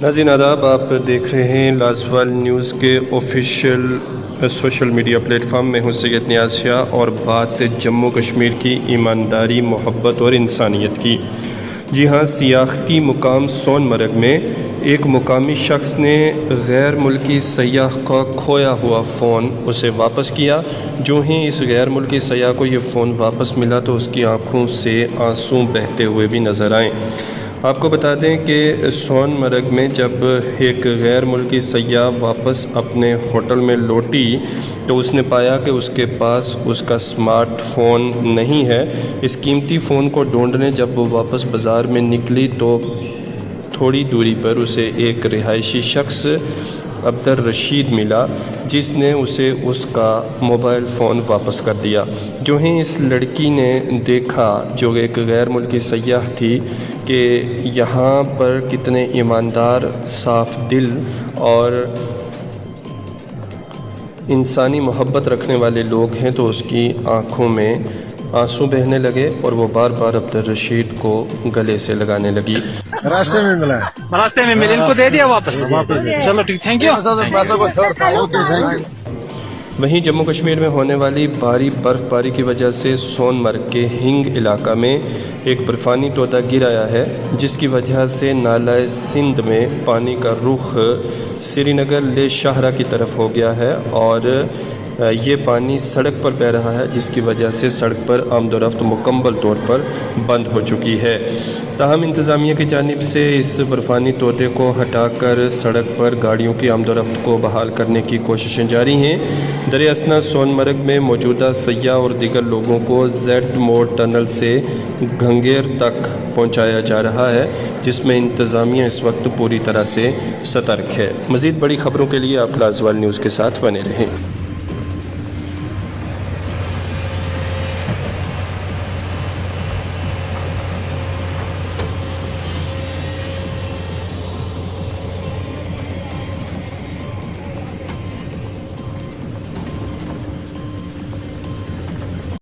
ناظرین آداب، آپ دیکھ رہے ہیں لازوال نیوز کے official social media plate form میں ہوں سید نیاز شاہ، اور بات جموں کشمیر کی ایمانداری، محبت اور انسانیت کی۔ جی ہاں، سیاحتی مقام سون مرگ میں ایک مقامی شخص نے غیر ملکی سیاح کا کھویا ہوا فون اسے واپس کیا۔ جو ہی اس غیر ملکی سیاح کو یہ فون واپس ملا تو اس کی آنکھوں سے آنسو بہتے ہوئے بھی نظر آئیں۔ آپ کو بتا دیں کہ سون مرگ میں جب ایک غیر ملکی سیاح واپس اپنے ہوٹل میں لوٹی تو اس نے پایا کہ اس کے پاس اس کا سمارٹ فون نہیں ہے۔ اس قیمتی فون کو ڈھونڈنے جب وہ واپس بازار میں نکلی تو تھوڑی دوری پر اسے ایک رہائشی شخص عبدالرشید ملا، جس نے اسے اس کا موبائل فون واپس کر دیا۔ جو ہی اس لڑکی نے دیکھا، جو ایک غیر ملکی سیاح تھی، کہ یہاں پر کتنے ایماندار، صاف دل اور انسانی محبت رکھنے والے لوگ ہیں، تو اس کی آنکھوں میں آنسو بہنے لگے اور وہ بار بار عبدالرشید کو گلے سے لگانے لگی۔ راستے میں ملا، راستے میں ملے، ان کو دے دیا واپس۔ چلو ٹھیک، تھینک یو۔ وہیں جموں کشمیر میں ہونے والی بھاری برف باری کی وجہ سے سون مرگ کے ہنگ علاقہ میں ایک برفانی تودہ گر آیا ہے، جس کی وجہ سے نالہ سندھ میں پانی کا رخ سری نگر لے شاہراہ کی طرف ہو گیا ہے، اور یہ پانی سڑک پر بہہ رہا ہے، جس کی وجہ سے سڑک پر آمد و رفت مکمل طور پر بند ہو چکی ہے۔ تاہم انتظامیہ کی جانب سے اس برفانی تودے کو ہٹا کر سڑک پر گاڑیوں کی آمد و رفت کو بحال کرنے کی کوششیں جاری ہیں۔ دریں اثنا سون مرگ میں موجودہ سیاح اور دیگر لوگوں کو زیڈ موڑ ٹنل سے گھنگیر تک پہنچایا جا رہا ہے، جس میں انتظامیہ اس وقت پوری طرح سے سترک ہے۔ مزید بڑی خبروں کے لیے آپ لازوال نیوز کے ساتھ بنے رہیں۔